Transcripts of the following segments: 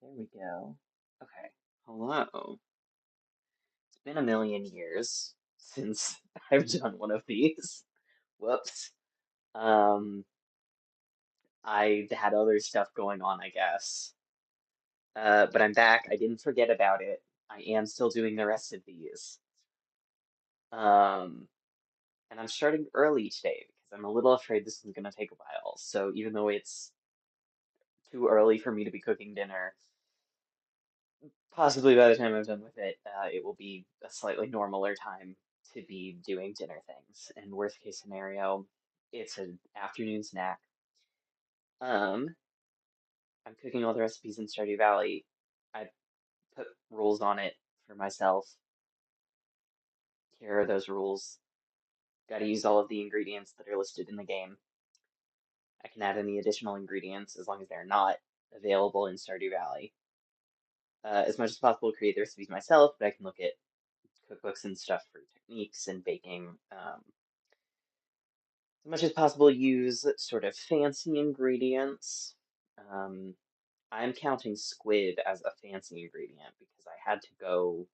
There we go. Okay. Hello. It's been a million years since I've done one of these. Whoops. Um, I had other stuff going on, I guess. But I'm back. I didn't forget about it. I am still doing the rest of these. Um, and I'm starting early today because I'm a little afraid this is gonna take a while. So even though it's too early for me to be cooking dinner, possibly by the time I'm done with it, it will be a slightly normaler time to be doing dinner things. And worst case scenario, it's an afternoon snack. Um, I'm cooking all the recipes in Stardew Valley. I put rules on it for myself. Here are those rules. Got to use all of the ingredients that are listed in the game. I can add any additional ingredients as long as they're not available in Stardew Valley. As much as possible, create the recipes myself, but I can look at cookbooks and stuff for techniques and baking. As much as possible, use sort of fancy ingredients. Um, I'm counting squid as a fancy ingredient because I had to go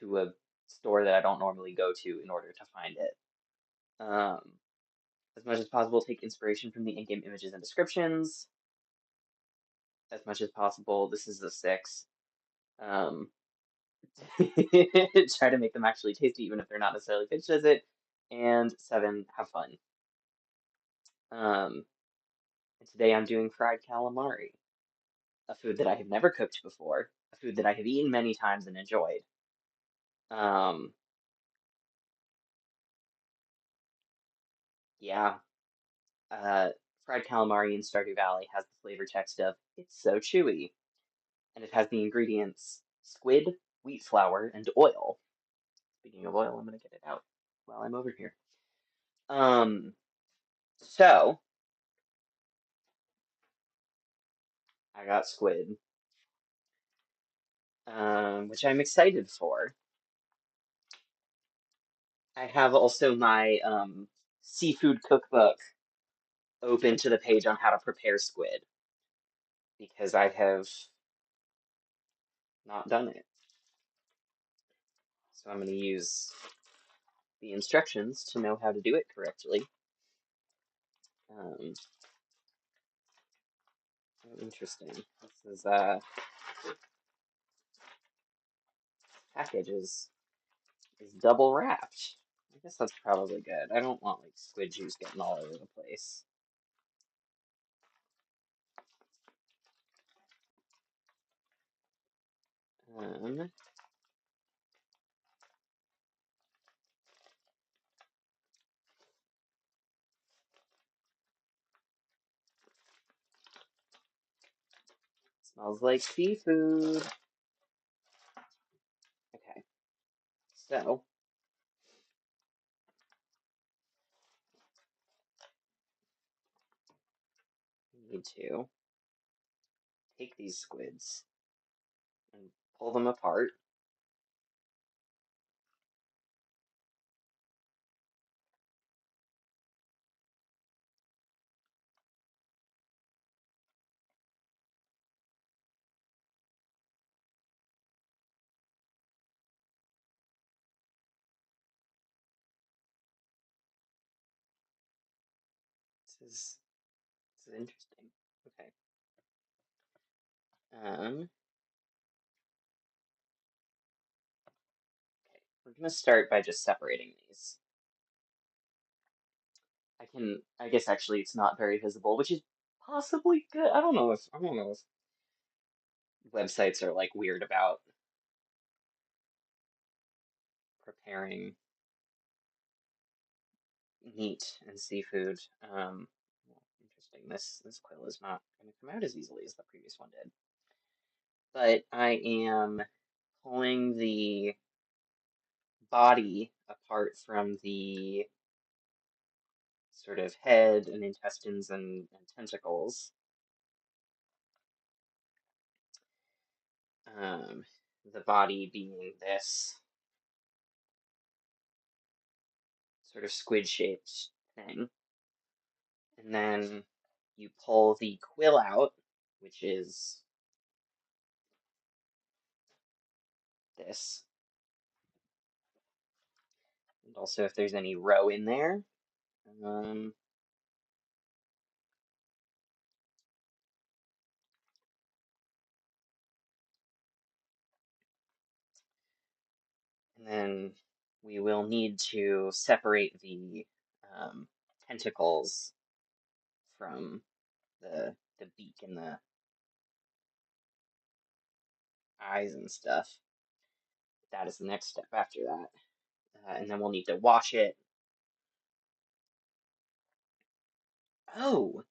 to a store that I don't normally go to in order to find it. Um, as much as possible, take inspiration from the in-game images and descriptions. As much as possible, this is a 6. Um, try to make them actually tasty, even if they're not necessarily pitched as it. And 7, have fun. Um, and today I'm doing fried calamari, a food that I have never cooked before, a food that I have eaten many times and enjoyed. Um, yeah, uh, fried calamari in Stardew Valley has the flavor text of "it's so chewy," and it has the ingredients squid, wheat flour, and oil. Speaking of oil, I'm gonna get it out while I'm over here. Um, so I got squid, which I'm excited for. I have also my seafood cookbook open to the page on how to prepare squid because I have not done it. So I'm going to use the instructions to know how to do it correctly. Um, oh, interesting. This is package is double wrapped. I guess that's probably good. I don't want like squid juice getting all over the place. Um, smells like seafood. Okay, so we need to take these squids and pull them apart. This is interesting. Okay. Um, okay. We're gonna start by just separating these. I guess actually it's not very visible, which is possibly good. I don't know if websites are like weird about preparing meat and seafood. Well, interesting. This quill is not going to come out as easily as the previous one did. But I am pulling the body apart from the sort of head and intestines and tentacles. Um, the body being this sort of squid-shaped thing. And then you pull the quill out, which is this. And also if there's any roe in there. Um, and then we will need to separate the tentacles from the beak and the eyes and stuff. That is the next step after that. And then we'll need to wash it. Oh,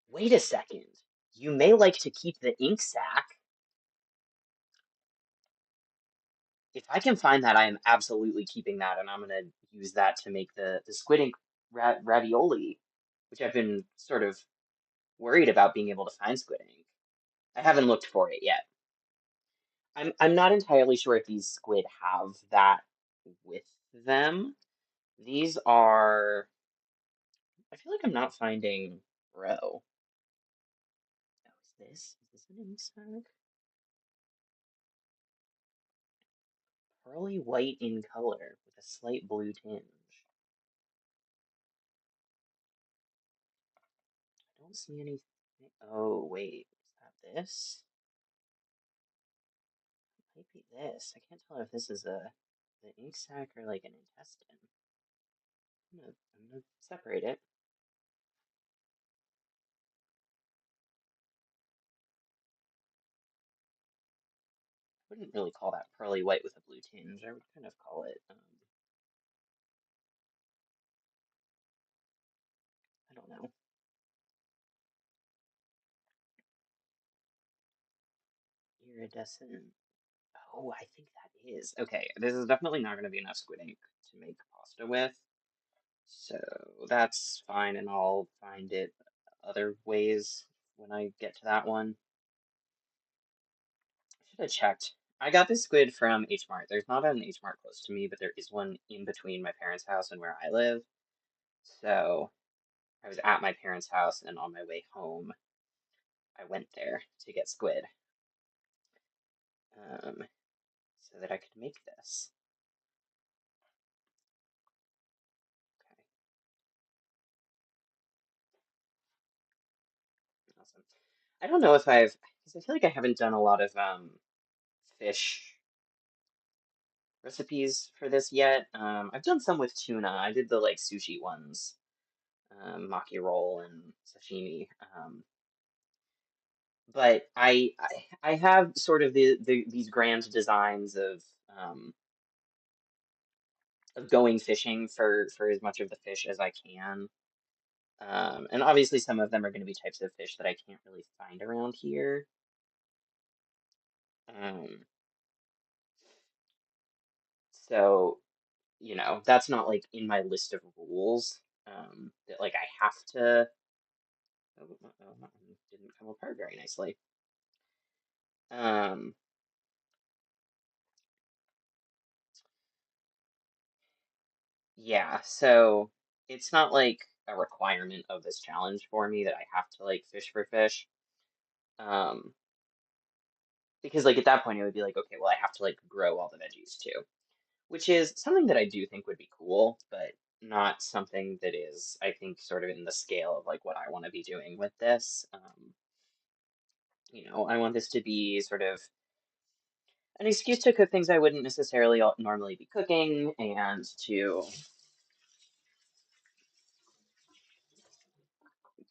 wait a second. You may like to keep the ink sac. If I can find that, I am absolutely keeping that, and I'm gonna use that to make the squid ink ravioli, which I've been sort of worried about being able to find squid ink. I haven't looked for it yet. I'm not entirely sure if these squid have that with them. These are. I feel like I'm not finding roe. Oh, is this? Is this an ink sac? Pearly white in color with a slight blue tinge. I don't see anything. Oh, wait. Is that this? Might be this. I can't tell if this is the ink sac or like an intestine. I'm gonna separate it. I wouldn't really call that pearly white with a blue tinge. I would kind of call it, I don't know. Iridescent. Oh, I think that is. Okay, this is definitely not going to be enough squid ink to make pasta with. So that's fine, and I'll find it other ways when I get to that one. I should have checked. I got this squid from H Mart. There's not an H Mart close to me, but there is one in between my parents' house and where I live. So I was at my parents' house, and on my way home, I went there to get squid, so that I could make this. Okay, awesome. I don't know if because I feel like I haven't done a lot of fish recipes for this yet. I've done some with tuna. I did the like sushi ones, maki roll and sashimi. But I have sort of these grand designs of going fishing for as much of the fish as I can. And obviously some of them are going to be types of fish that I can't really find around here. Um, so that's not like in my list of rules. That like I have to. Oh, that one didn't come apart very nicely. Um, yeah, so it's not like a requirement of this challenge for me that I have to like fish for fish. Um, because like at that point it would be like, okay, well I have to like grow all the veggies too, which is something that I do think would be cool, but not something that is, I think, sort of in the scale of like what I want to be doing with this. I want this to be sort of an excuse to cook things I wouldn't necessarily normally be cooking and to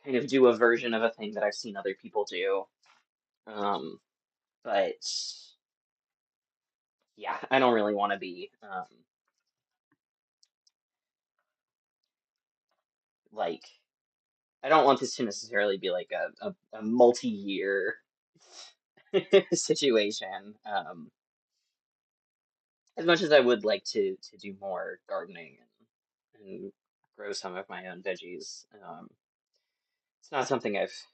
kind of do a version of a thing that I've seen other people do. Um, but yeah, I don't really want to be like I don't want this to necessarily be like a multi-year situation. As much as I would like to do more gardening and grow some of my own veggies, it's not something I've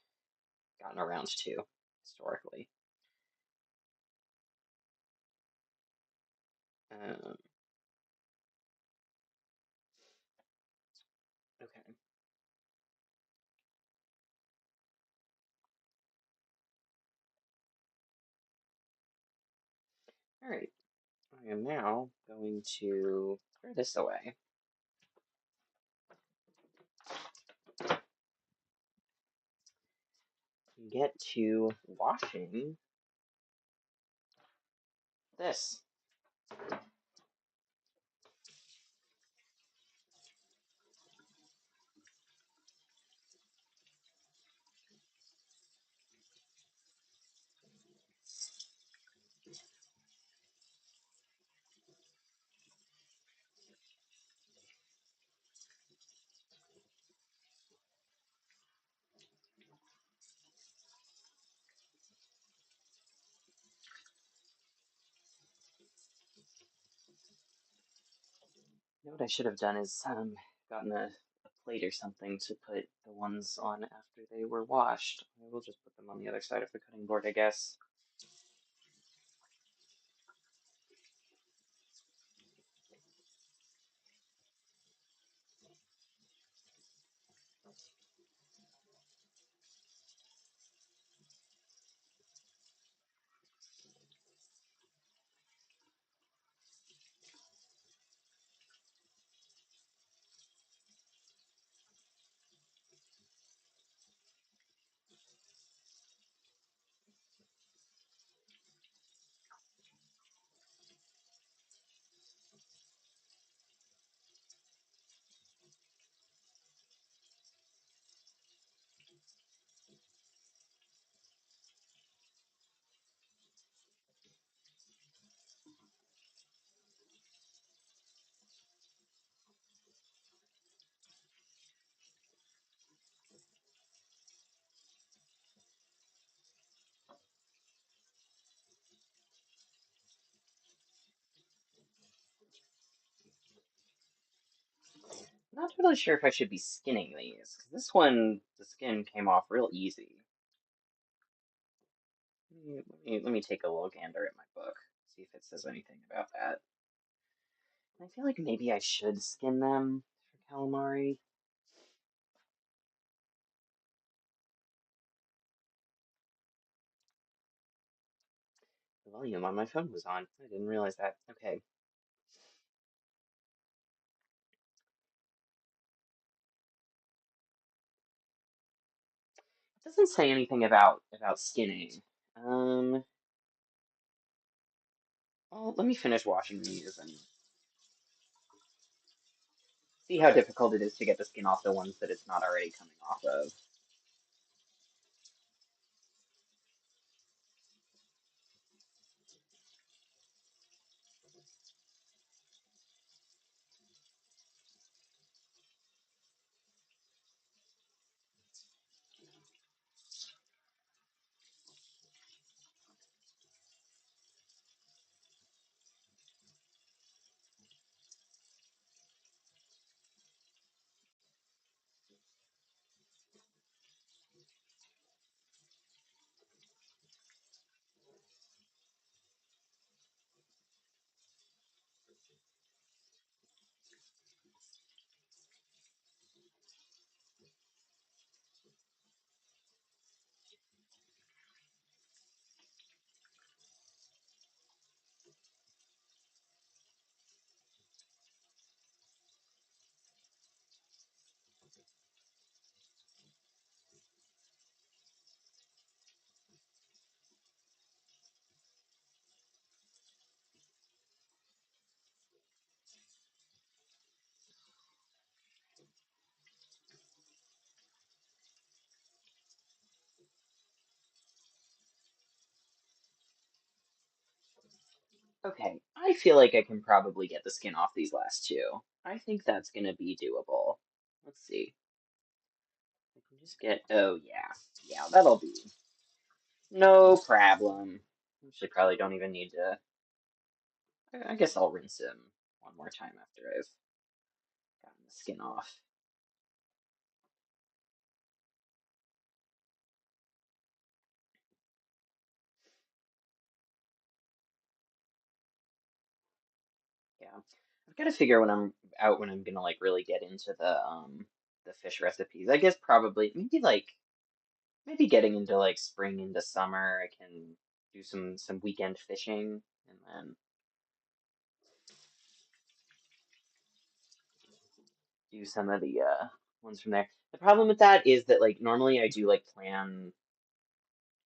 gotten around to historically. Um, okay. Alright, I am now going to throw this away. Get to washing this. You know what I should have done is gotten a plate or something to put the ones on after they were washed. I will just put them on the other side of the cutting board, I guess. Not totally sure if I should be skinning these, 'cause this one, the skin came off real easy. Let me take a little gander at my book, see if it says anything about that. I feel like maybe I should skin them for calamari. The volume on my phone was on. I didn't realize that. Okay. It doesn't say anything about skinning. Um, well, let me finish washing these and see how difficult it is to get the skin off the ones that it's not already coming off of. Okay, I feel like I can probably get the skin off these last two. I think that's gonna be doable. Let's see. I can just get, oh yeah, yeah, that'll be no problem. Actually, probably don't even need to, I guess I'll rinse him one more time after I've gotten the skin off. Yeah, I've got to figure when I'm gonna like really get into the fish recipes. I guess probably maybe getting into like spring into summer, I can do some weekend fishing. and then do some of the ones from there. The problem with that is that like normally I do like plan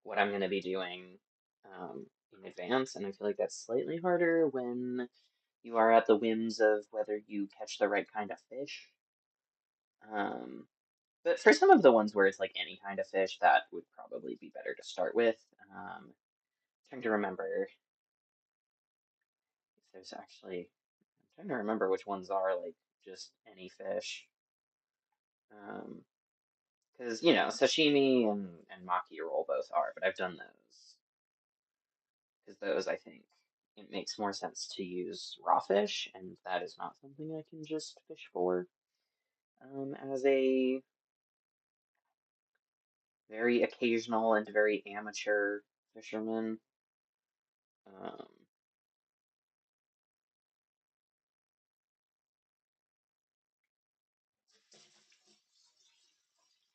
what I'm gonna be doing in advance, and I feel like that's slightly harder when you are at the whims of whether you catch the right kind of fish. Um, but for some of the ones where it's like any kind of fish, that would probably be better to start with. Trying to remember if there's actually, I'm trying to remember which ones are like just any fish. Because you know, sashimi and maki roll both are, but I've done those because those I think it makes more sense to use raw fish, and that is not something I can just fish for. As a very occasional and very amateur fisherman. Um,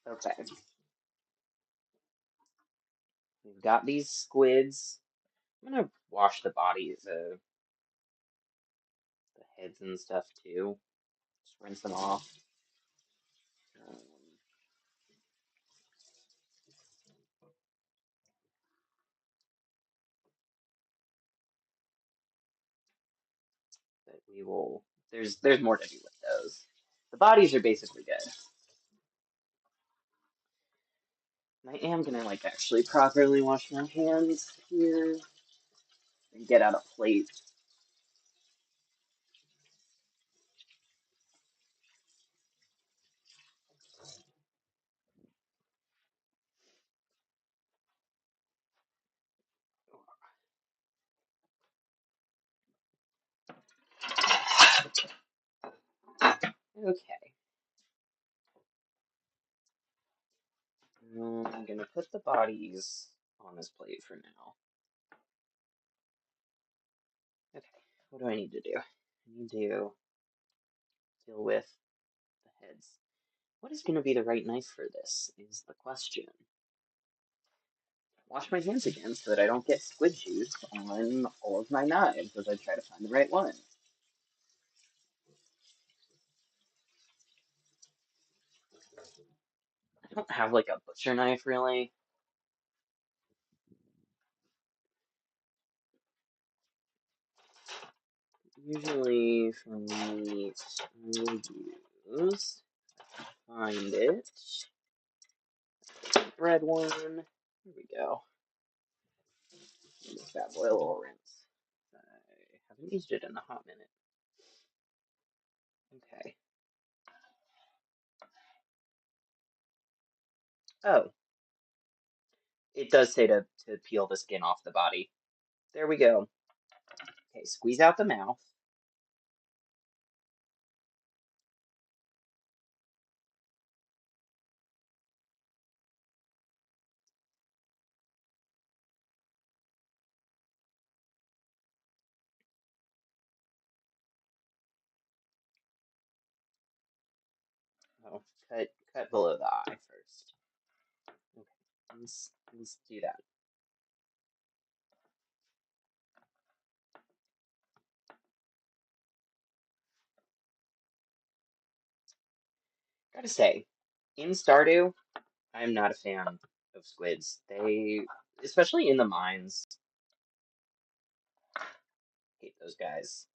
okay, we've got these squids. I'm gonna wash the bodies, the heads and stuff too. Just rinse them off. Um, but we will. There's more to do with those. The bodies are basically good. I am gonna like actually properly wash my hands here and get out a plate. Okay. I'm gonna put the bodies on this plate for now. Okay, what do I need to do? I need to deal with the heads. What is going to be the right knife for this is the question. Wash my hands again so that I don't get squid juice on all of my knives as I try to find the right one. I don't have like a butcher knife really. Usually for meat, I use, find it, red one. Here we go. Make that boy a little rinse. I haven't used it in a hot minute. Okay. Oh, it does say to peel the skin off the body. There we go. Okay, squeeze out the mouth. Oh, cut below the eye first. Okay, let's do that. Gotta say, in Stardew, I'm not a fan of squids. They, especially in the mines, hate those guys.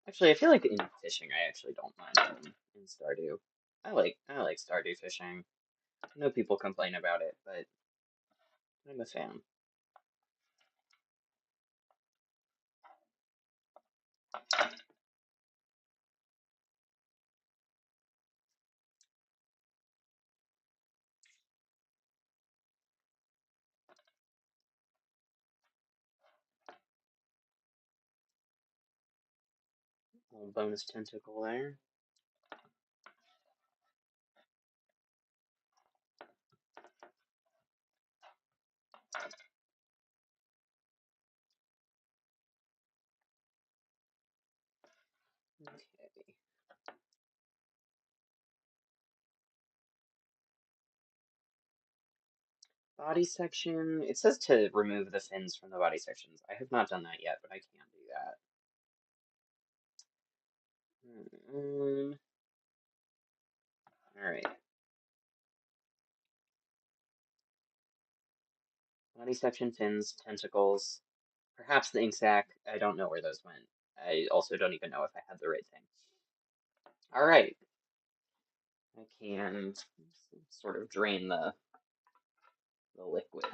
Actually, I feel like in fishing, I actually don't mind them in Stardew. I like Stardew fishing. I know people complain about it, but I'm a fan. Little bonus tentacle there. Okay. Body section. It says to remove the fins from the body sections. I have not done that yet, but I can do that. All right. Body section, fins, tentacles. Perhaps the ink sac. I don't know where those went. I also don't even know if I had the right thing. All right. I can sort of drain the liquid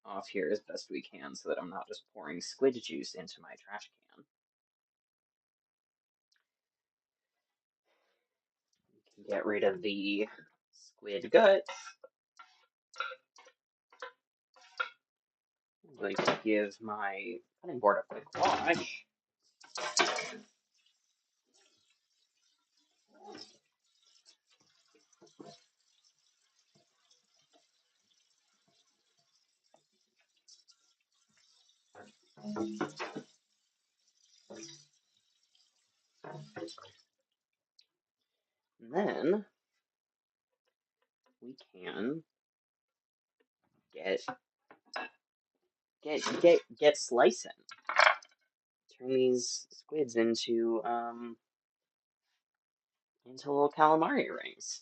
off here as best we can so that I'm not just pouring squid juice into my trash can. We can get rid of the squid guts. I'm going to give my cutting board a quick wash. And then we can get slicing. Turn these squids into little calamari rings.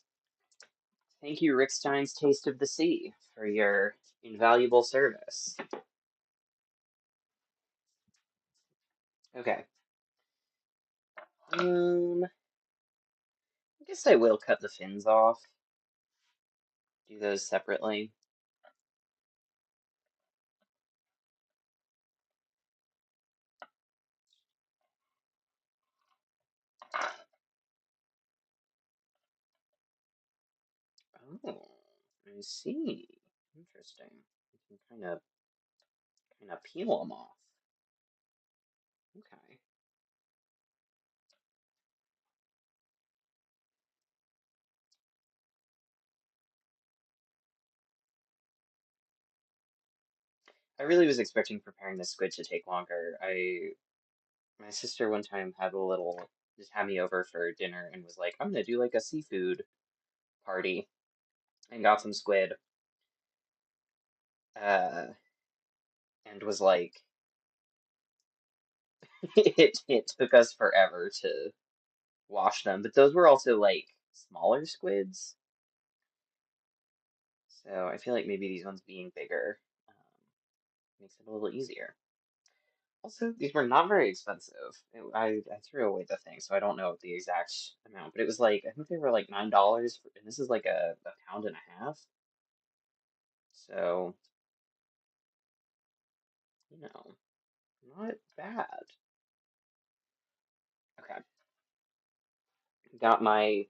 Thank you, Rick Stein's Taste of the Sea, for your invaluable service. Okay. I guess I will cut the fins off. Do those separately. Oh, I see. Interesting. You can kind of peel them off. Okay. I really was expecting preparing the squid to take longer. My sister one time just had me over for dinner and was like, I'm gonna do like a seafood party and got some squid. Uh, and was like, it took us forever to wash them, but those were also like smaller squids. So I feel like maybe these ones being bigger makes it a little easier. Also, these were not very expensive. I threw away the thing, so I don't know the exact amount, but it was like, I think they were like $9, and this is like a pound and a half. So, not bad. Okay, got my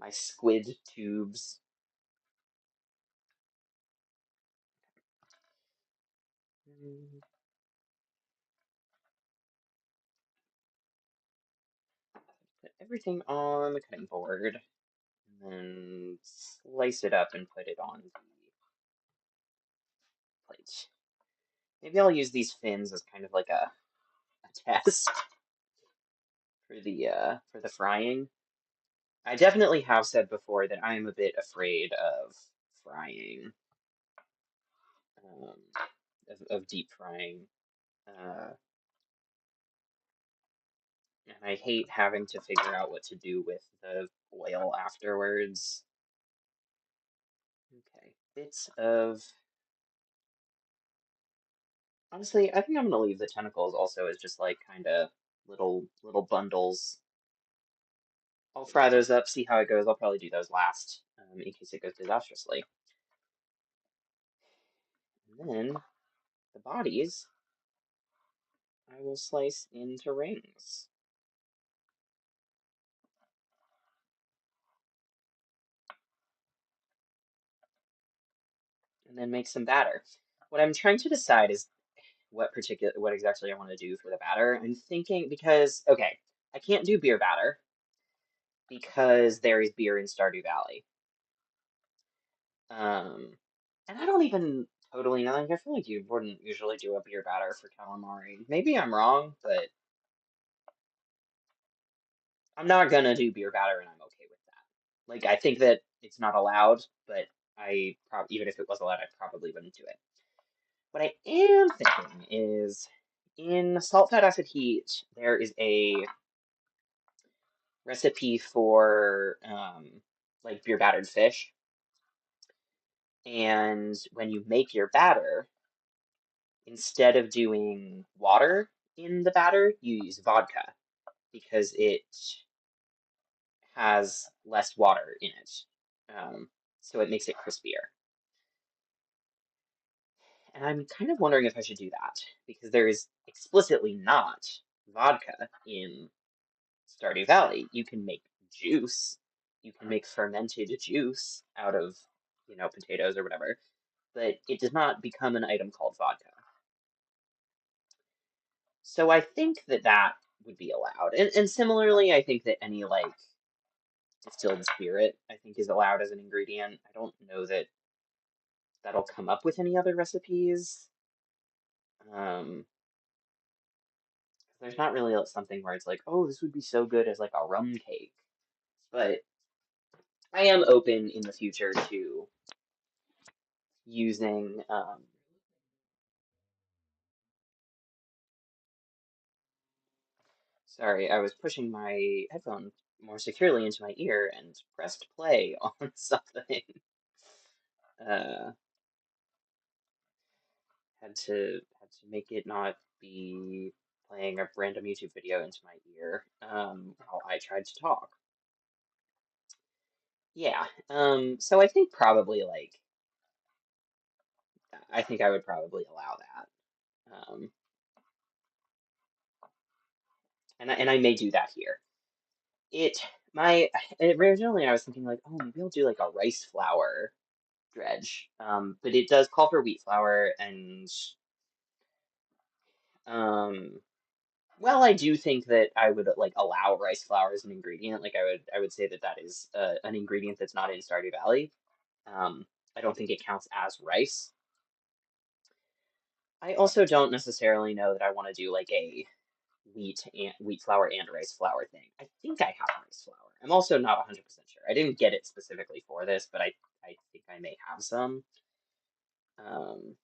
squid tubes. Mm, Put everything on the cutting board, and then slice it up and put it on the plate. Maybe I'll use these fins as kind of like a test for the frying. I definitely have said before that I am a bit afraid of frying, um, of deep frying, uh, and I hate having to figure out what to do with the oil afterwards. Okay, bits of. Honestly, I think I'm gonna leave the tentacles also as just like kind of little bundles. I'll fry those up, see how it goes. I'll probably do those last, in case it goes disastrously. And then the bodies I will slice into rings. And then make some batter. What I'm trying to decide is what exactly I want to do for the batter. I'm thinking because okay, I can't do beer batter because there is beer in Stardew Valley. Um, and I don't even totally know. Like, I feel like you wouldn't usually do a beer batter for calamari. Maybe I'm wrong, but I'm not gonna do beer batter, and I'm okay with that. Like, I think that it's not allowed, but even if it was allowed, I probably wouldn't do it. What I am thinking is in salt, fat, acid, heat, there is a recipe for like beer battered fish. And when you make your batter, instead of doing water in the batter, you use vodka because it has less water in it. Um, so it makes it crispier. And I'm kind of wondering if I should do that because there is explicitly not vodka in Stardew Valley. You can make juice. You can make fermented juice out of, potatoes or whatever, but it does not become an item called vodka. So I think that that would be allowed. And similarly, I think that any like distilled spirit, I think is allowed as an ingredient. I don't know that that'll come up with any other recipes. Um, there's not really something where it's like, oh, this would be so good as like a rum cake. But I am open in the future to using. Sorry, I was pushing my headphone more securely into my ear and pressed play on something. Uh, had to make it not be playing a random YouTube video into my ear while I tried to talk. Yeah. So I think probably like I think I would probably allow that. And I may do that here. It my Originally I was thinking like, oh, maybe I'll do like a rice flour dredge. But it does call for wheat flour and um well, I do think that I would like allow rice flour as an ingredient. Like I would say that that is an ingredient that's not in Stardew Valley. I don't think it counts as rice. I also don't necessarily know that I want to do like a wheat flour and rice flour thing. I think I have rice flour. I'm also not 100% sure. I didn't get it specifically for this, but I think I may have some. Um,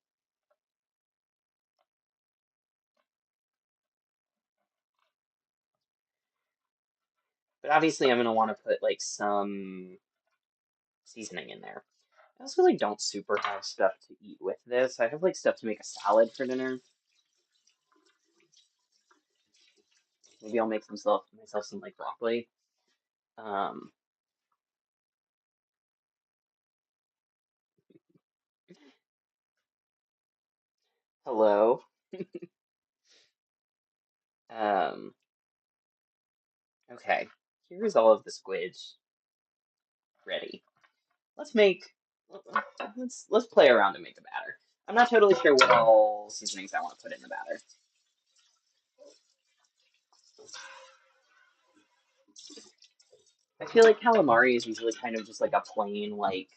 but obviously I'm gonna want to put like some seasoning in there. I also like don't super have stuff to eat with this. I have like stuff to make a salad for dinner. Maybe I'll make myself some like broccoli. Um, Hello. Um, okay. Here's all of the squids ready. Let's make let's play around and make the batter. I'm not totally sure what all seasonings I want to put in the batter. I feel like calamari is usually kind of just like a plain like,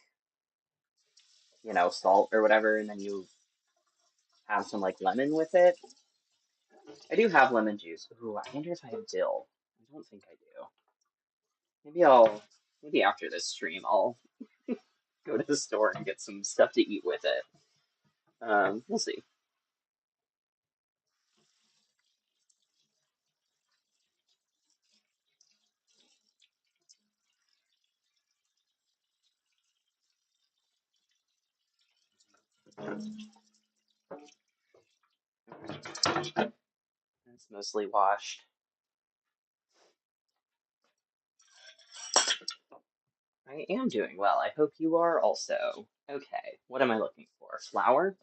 salt or whatever, and then you have some like lemon with it. I do have lemon juice. Ooh, I wonder if I have dill. I don't think I do. Maybe after this stream I'll go to the store and get some stuff to eat with it. We'll see. It's mostly washed. I am doing well. I hope you are also. Okay, what am I looking for? Flour?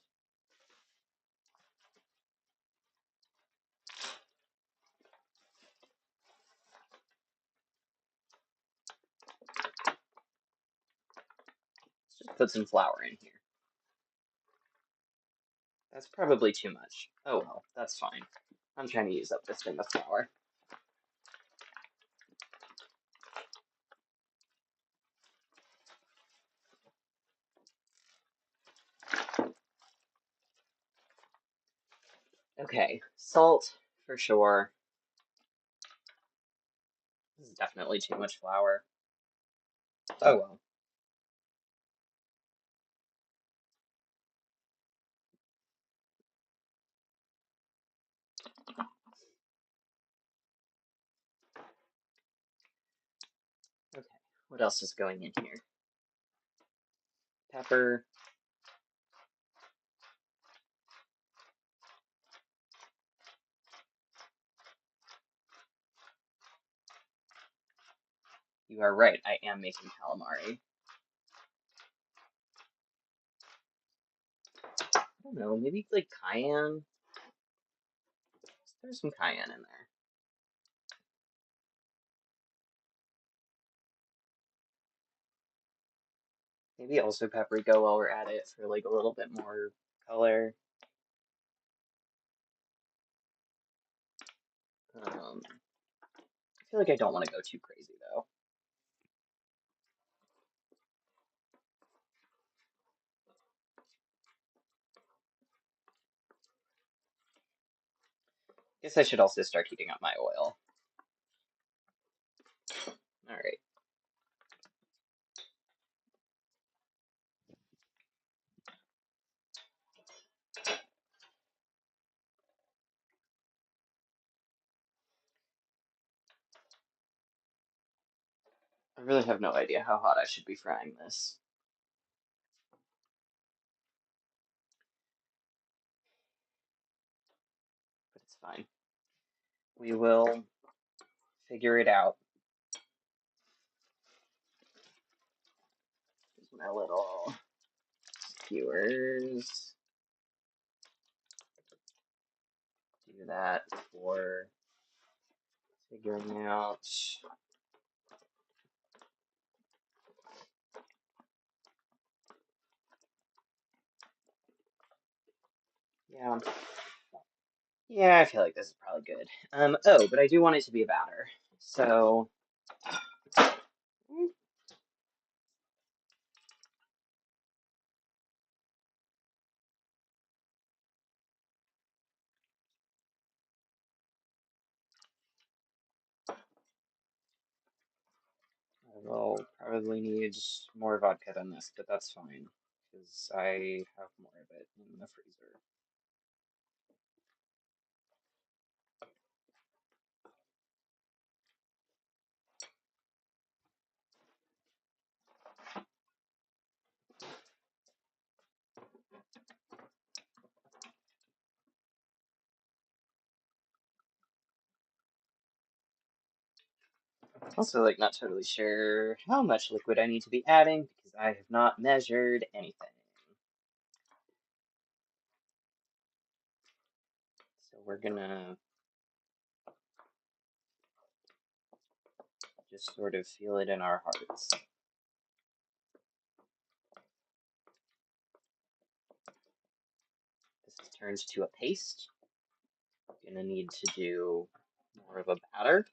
Let's just put some flour in here. That's probably too much. Oh well, that's fine. I'm trying to use up this thing of flour. Okay, salt for sure. This is definitely too much flour. Oh well. Okay, what else is going in here? Pepper. You are right, I am making calamari. I don't know, maybe like cayenne? There's some cayenne in there. Maybe also paprika while we're at it for like a little bit more color. I feel like I don't want to go too crazy though. Guess I should also start heating up my oil. Alright. I really have no idea how hot I should be frying this. But it's fine. We will figure it out. Here's my little skewers. Do that for figuring out. Yeah. Yeah, I feel like this is probably good. Oh, but I do want it to be a batter. So I will probably need more vodka than this, but that's fine, because I have more of it in the freezer. Also, like, not totally sure how much liquid I need to be adding, because I have not measured anything. So we're gonna just sort of feel it in our hearts. This turns to a paste. Gonna need to do more of a batter.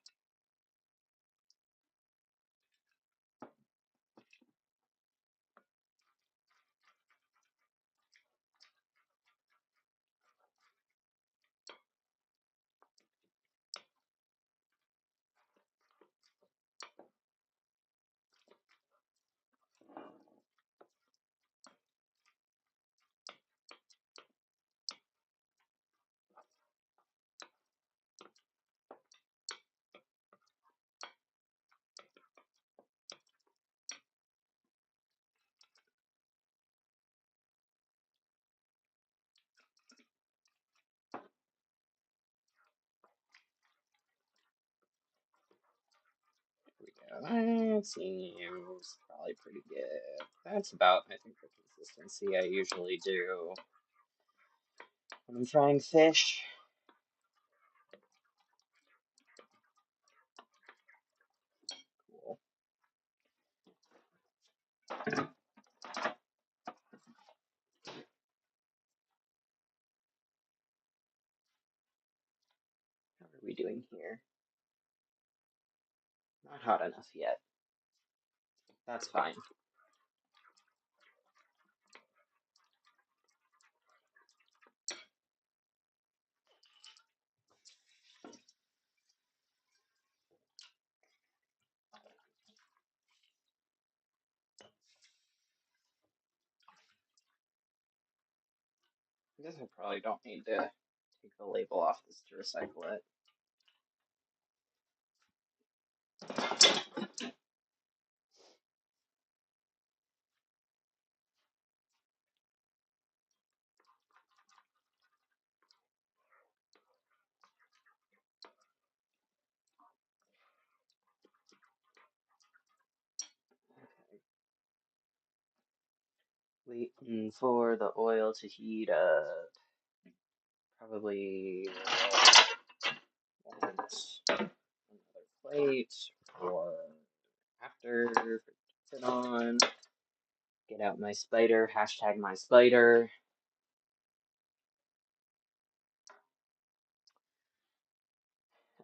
That seems probably pretty good. That's about, I think, the consistency I usually do when I'm frying fish. Cool. How are we doing here? Not hot enough yet. That's fine. I guess I probably don't need to take the label off this to recycle it. Waiting for the oil to heat up. Probably want another plate for after to sit on. Get out my spider, hashtag my spider.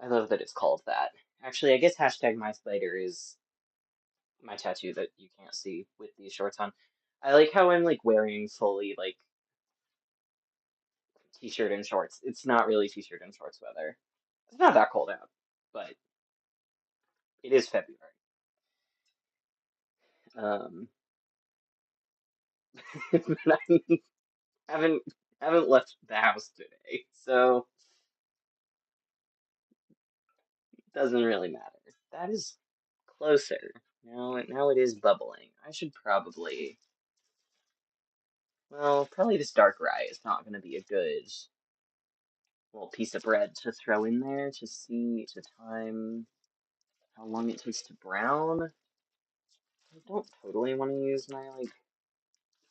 I love that it's called that. Actually, I guess hashtag my spider is my tattoo that you can't see with these shorts on. I like how I'm like wearing fully like t-shirt and shorts. It's not really t-shirt and shorts weather. It's not that cold out, but it is February. Um, but I haven't haven't left the house today, so it doesn't really matter. That is closer. Now it is bubbling. I should probably, well, probably this dark rye is not going to be a good little piece of bread to throw in there to see to time how long it takes to brown. I don't totally want to use my like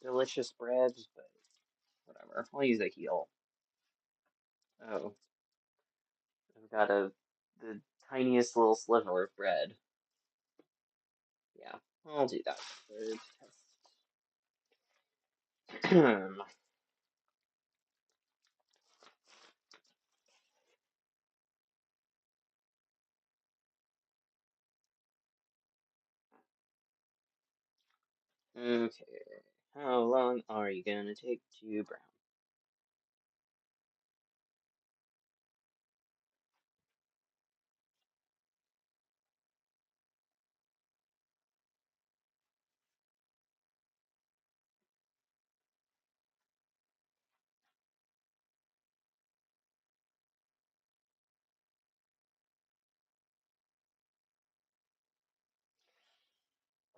delicious bread, but whatever. I'll use a heel. Oh, I've got the tiniest little sliver of bread. Yeah, I'll do that for test. Okay, how long are you gonna take to brown?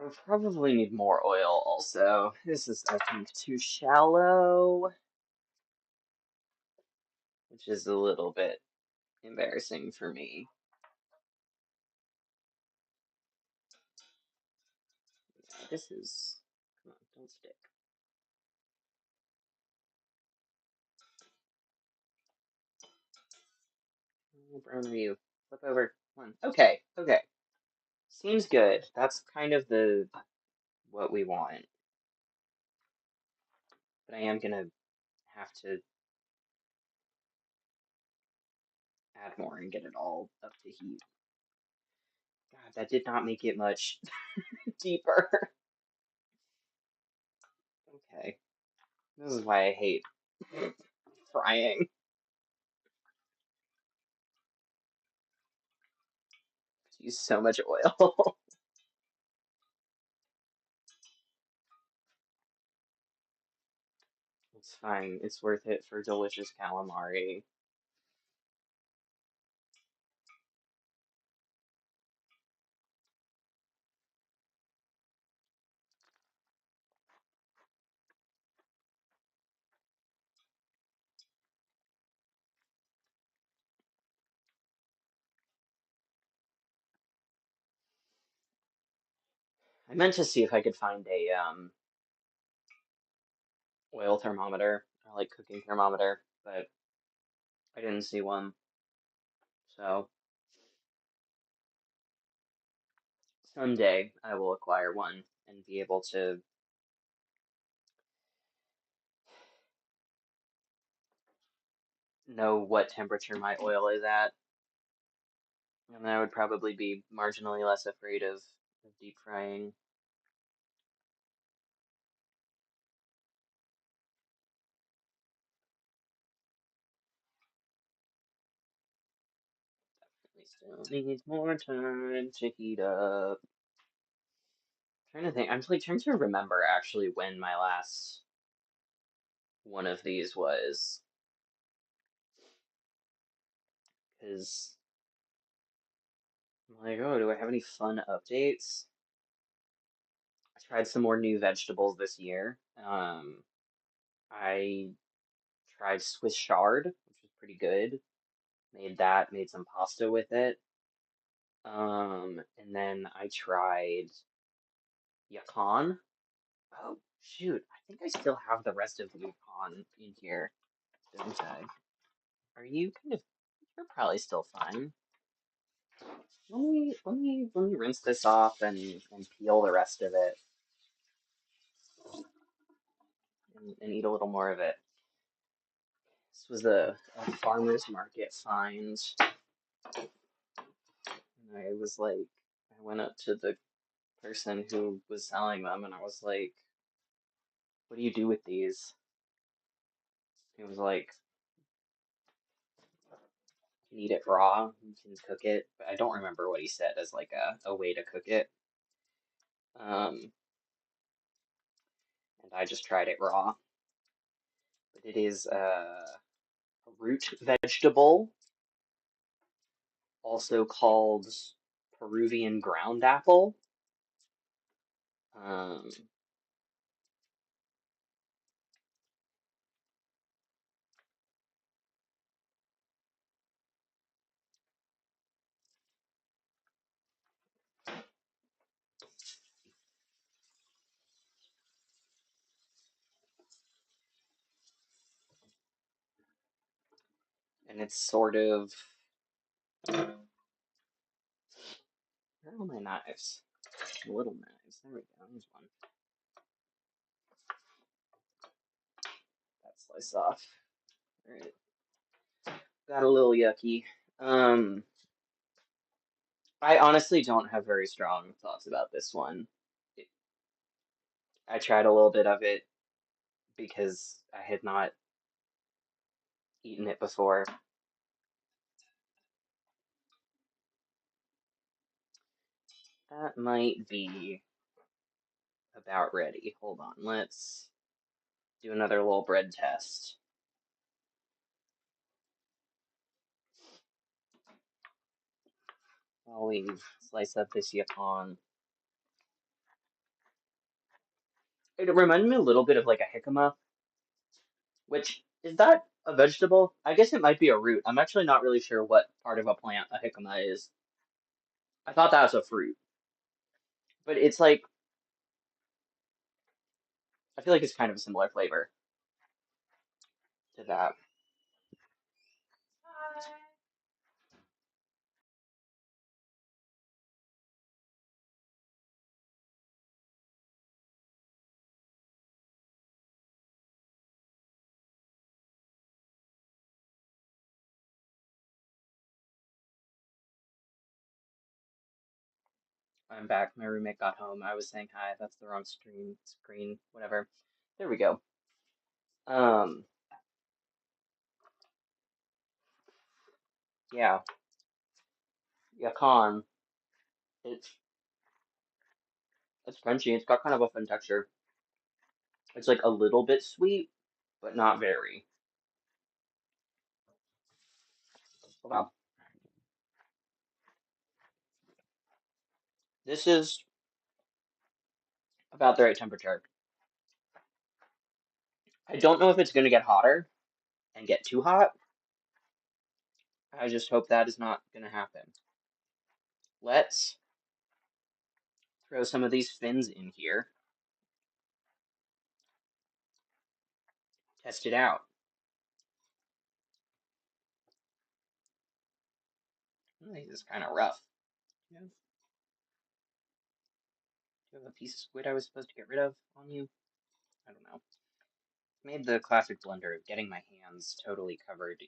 I'll probably need more oil also. This is, I think, too shallow, which is a little bit embarrassing for me. Yeah, this is, come on, don't stick. How brown are you? Flip over. One. Okay, okay. Seems good. That's kind of the what we want. But I am gonna have to add more and get it all up to heat. God, that did not make it much deeper. Okay. This is why I hate frying. Use so much oil. It's fine. It's worth it for delicious calamari. I meant to see if I could find a oil thermometer or like cooking thermometer, but I didn't see one. So someday I will acquire one and be able to know what temperature my oil is at. And then I would probably be marginally less afraid of deep frying. We still need more time to heat up. Trying to think. I'm like trying to remember actually when my last one of these was, because I'm like, oh, do I have any fun updates? I tried some more new vegetables this year. I tried Swiss chard, which was pretty good. Made that, made some pasta with it. And then I tried yacon. Oh, shoot. I think I still have the rest of the yacon in here, don't I? Are you kind of, you're probably still fine. Let me rinse this off and peel the rest of it and eat a little more of it. This was a farmer's market find. And I was like, I went up to the person who was selling them and I was like, what do you do with these? He was like, you can eat it raw, you can cook it. But I don't remember what he said as like a way to cook it. And I just tried it raw. But it is a root vegetable, also called Peruvian ground apple. Um, and it's sort of, where are all my knives? Little knives. There we go. There's one. That slice off. All right. Got a little yucky. Um, I honestly don't have very strong thoughts about this one. I tried a little bit of it because I had not eaten it before. That might be about ready. Hold on, let's do another little bread test. While we slice up this yacon. It reminded me a little bit of like a jicama, which is that a vegetable? I guess it might be a root. I'm actually not really sure what part of a plant a jicama is. I thought that was a fruit, but it's like I feel like it's kind of a similar flavor to that. I'm back. My roommate got home. I was saying hi. That's the wrong screen, whatever. There we go. Um, yeah, yacon. It's it's crunchy. It's got kind of a fun texture. It's like a little bit sweet, but not very. Wow. This is about the right temperature. I don't know if it's going to get hotter and get too hot. I just hope that is not going to happen. Let's throw some of these fins in here. Test it out. This is kind of rough. Do you have a piece of squid I was supposed to get rid of on you? I don't know. Made the classic blunder of getting my hands totally covered in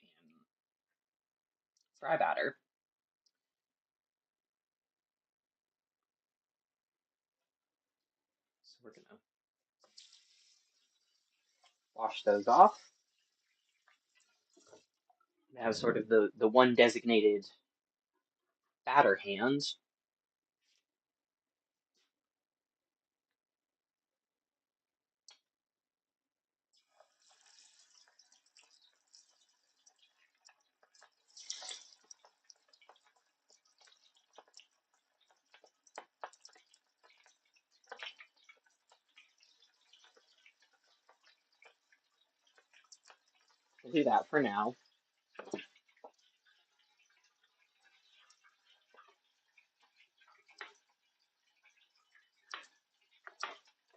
fry batter. So we're gonna wash those off. We have sort of the one designated batter hand. We'll do that for now.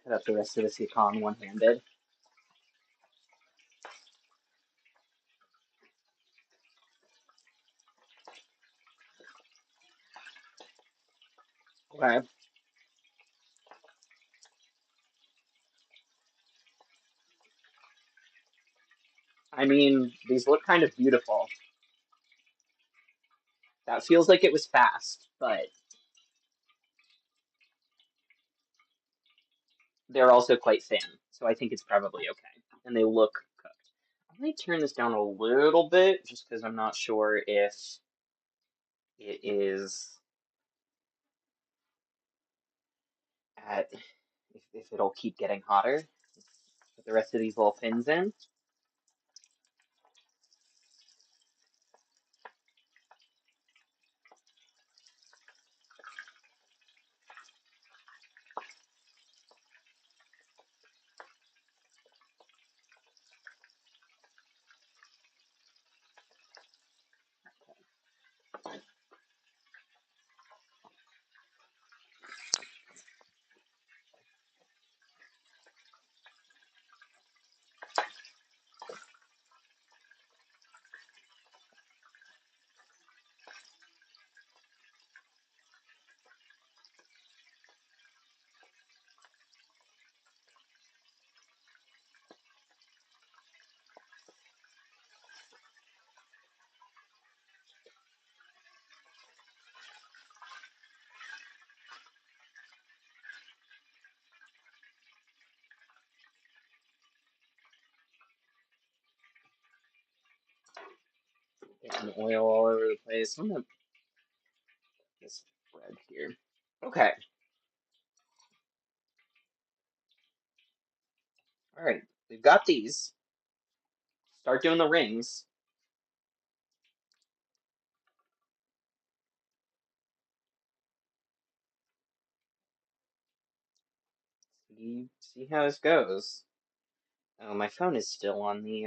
Cut up the rest of this econ one-handed. Okay. I mean, these look kind of beautiful. That feels like it was fast, but they're also quite thin, so I think it's probably okay. And they look cooked. I might turn this down a little bit, just because I'm not sure if it is at if it'll keep getting hotter. Put the rest of these little fins in. Get some oil all over the place. I'm gonna put this bread here. Okay. All right. We've got these. Start doing the rings. See how this goes. Oh, my phone is still on the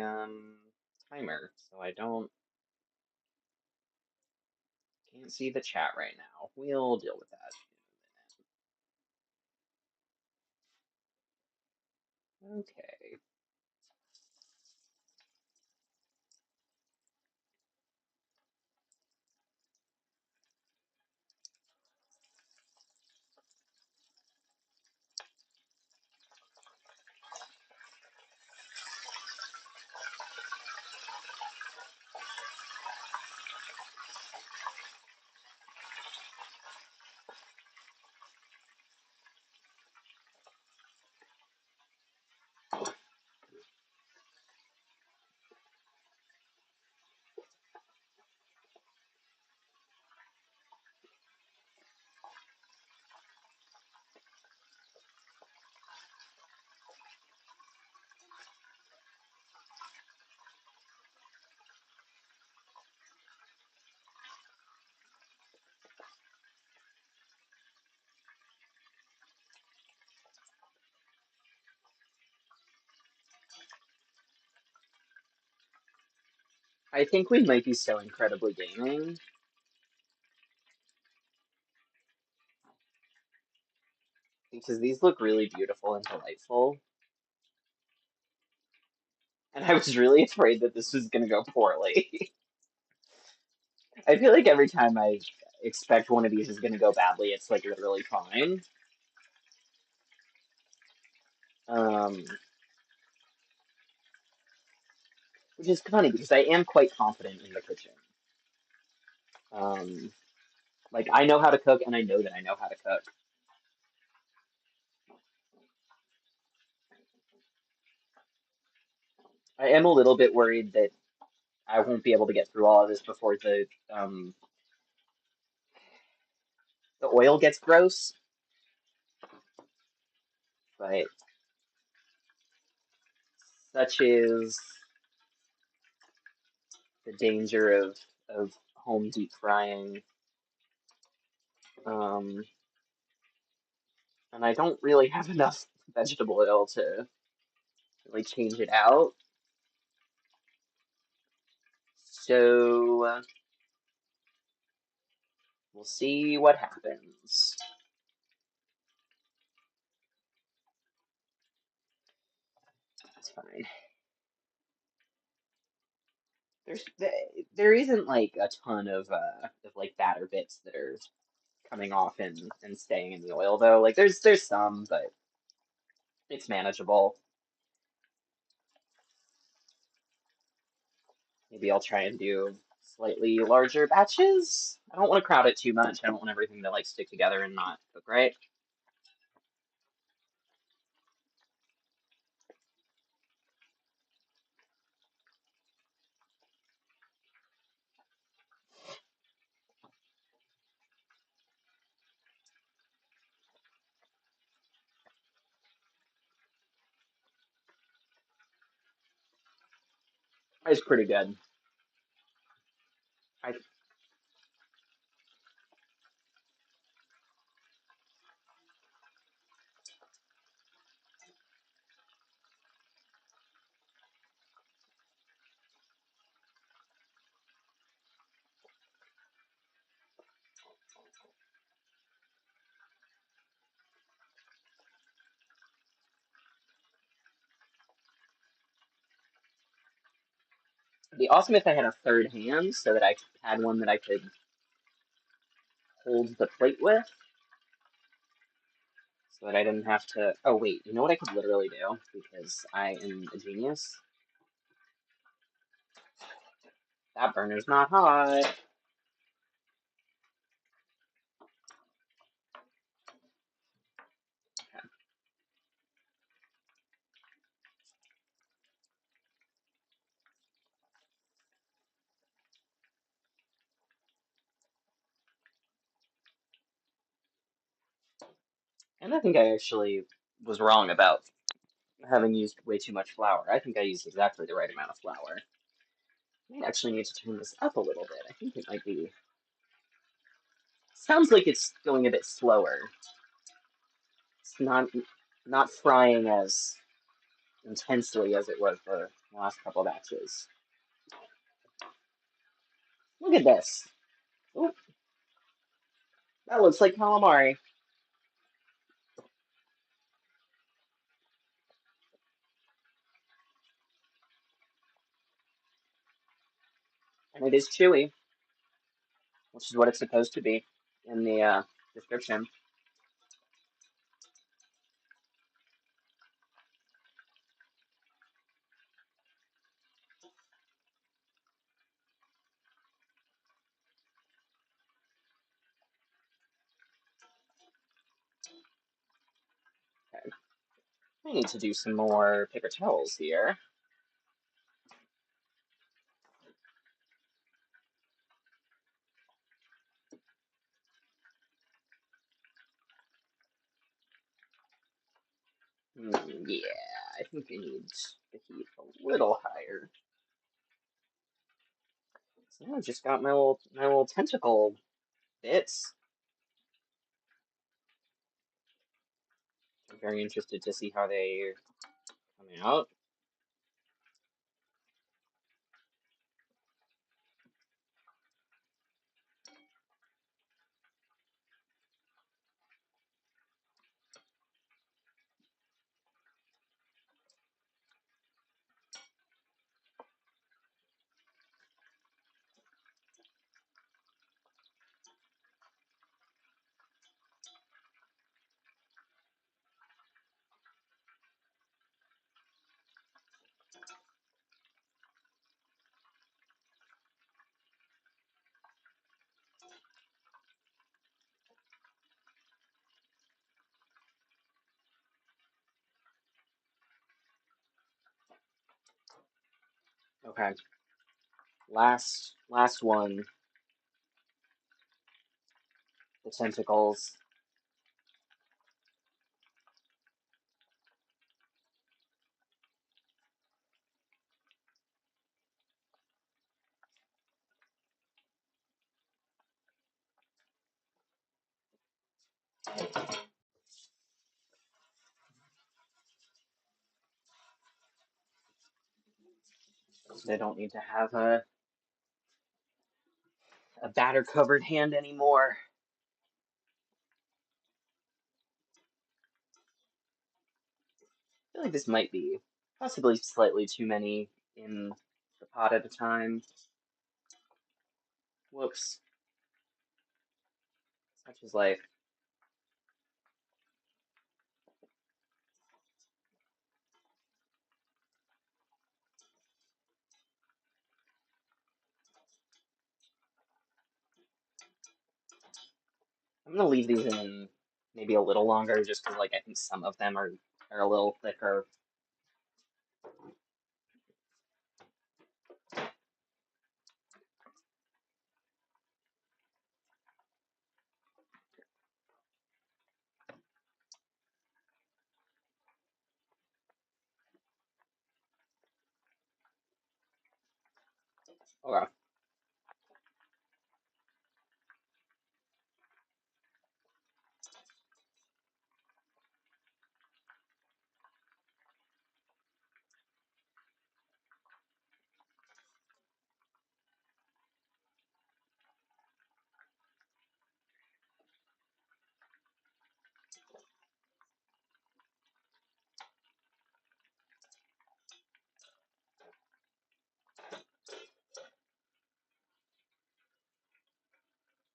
timer, so I can't see the chat right now. We'll deal with that in a minute. Okay. I think we might be so incredibly gaming because these look really beautiful and delightful. And I was really afraid that this was going to go poorly. I feel like every time I expect one of these is going to go badly, it's like literally fine. Um, which is funny because I am quite confident in the kitchen. Um, like I know how to cook, and I know that I know how to cook. I am a little bit worried that I won't be able to get through all of this before the oil gets gross. But such is the danger of home deep frying. Um, and I don't really have enough vegetable oil to really change it out. So we'll see what happens. That's fine. There's there isn't like a ton of like batter bits that are coming off and staying in the oil though. Like there's some, but it's manageable. Maybe I'll try and do slightly larger batches. I don't want to crowd it too much. I don't want everything to like stick together and not cook right. It's pretty good. I It'd be awesome if I had a third hand so that I had one that I could hold the plate with, so that I didn't have to. Oh wait, you know what I could literally do because I am a genius. That burner's not hot. And I think I actually was wrong about having used way too much flour. I think I used exactly the right amount of flour. I might actually need to turn this up a little bit. I think it might be. Sounds like it's going a bit slower. It's not frying as intensely as it was the last couple batches. Look at this. Ooh, that looks like calamari. And it is chewy, which is what it's supposed to be in the description. Okay. I need to do some more paper towels here. Yeah, I think I need the heat a little higher. So now I've just got my little tentacle bits. I'm very interested to see how they come out. Okay, last one. The tentacles. They don't need to have a batter covered hand anymore. I feel like this might be possibly slightly too many in the pot at a time. Whoops. Such is life. I'm gonna leave these in maybe a little longer just because like I think some of them are a little thicker. Okay,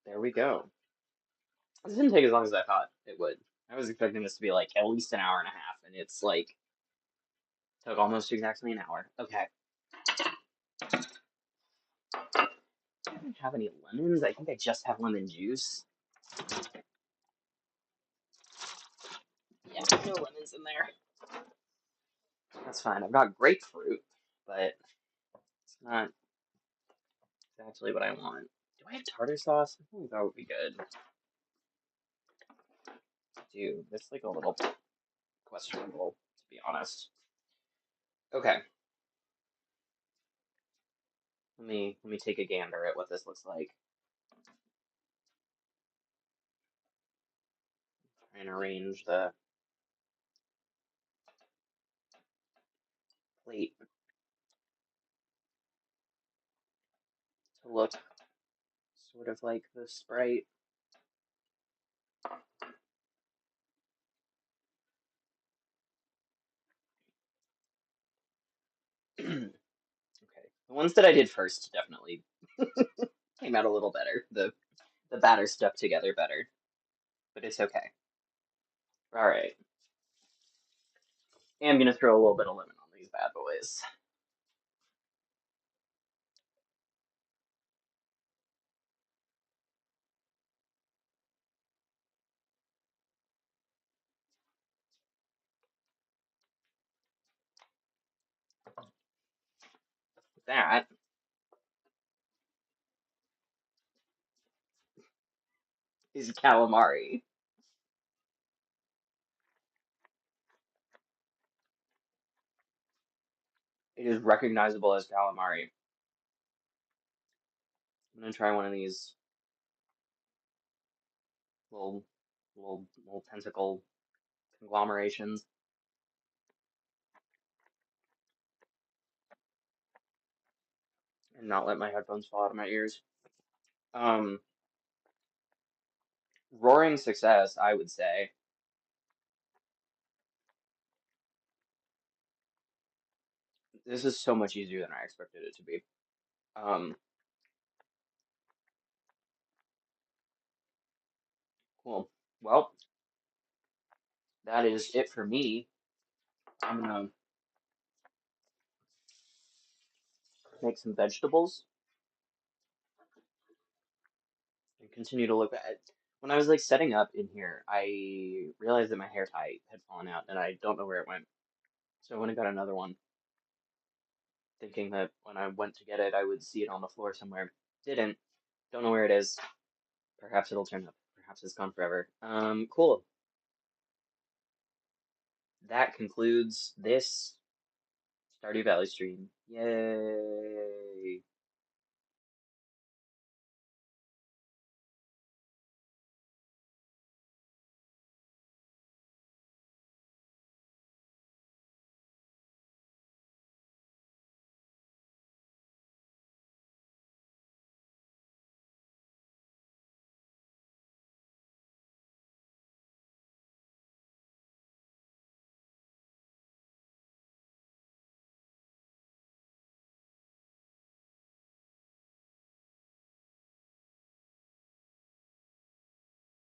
there we go. This didn't take as long as I thought it would. I was expecting this to be like at least an hour and a half, and it's like took almost exactly an hour. Okay. I don't have any lemons. I think I just have lemon juice. Yeah, no lemons in there. That's fine. I've got grapefruit, but it's not exactly what I want. Do I have tartar sauce? I think that would be good. Dude, that's like a little questionable, to be honest. Okay, let me take a gander at what this looks like. Try and arrange the plate to look sort of like the Sprite. Okay, the ones that I did first definitely came out a little better. The batter stuck together better, but it's okay. All right, and I'm gonna throw a little bit of lemon on these bad boys. That is calamari. It is recognizable as calamari. I'm gonna try one of these little, little tentacle conglomerations and not let my headphones fall out of my ears. Um, Roaring success, I would say. This is so much easier than I expected it to be. Um, cool. Well, that is it for me. I'm gonna make some vegetables and continue to look at it. When I was like setting up in here, I realized that my hair tie had fallen out and I don't know where it went. So I went and got another one, thinking that when I went to get it, I would see it on the floor somewhere. Didn't. Don't know where it is. Perhaps it'll turn up. Perhaps it's gone forever. Cool. That concludes this Stardew Valley stream. Yay!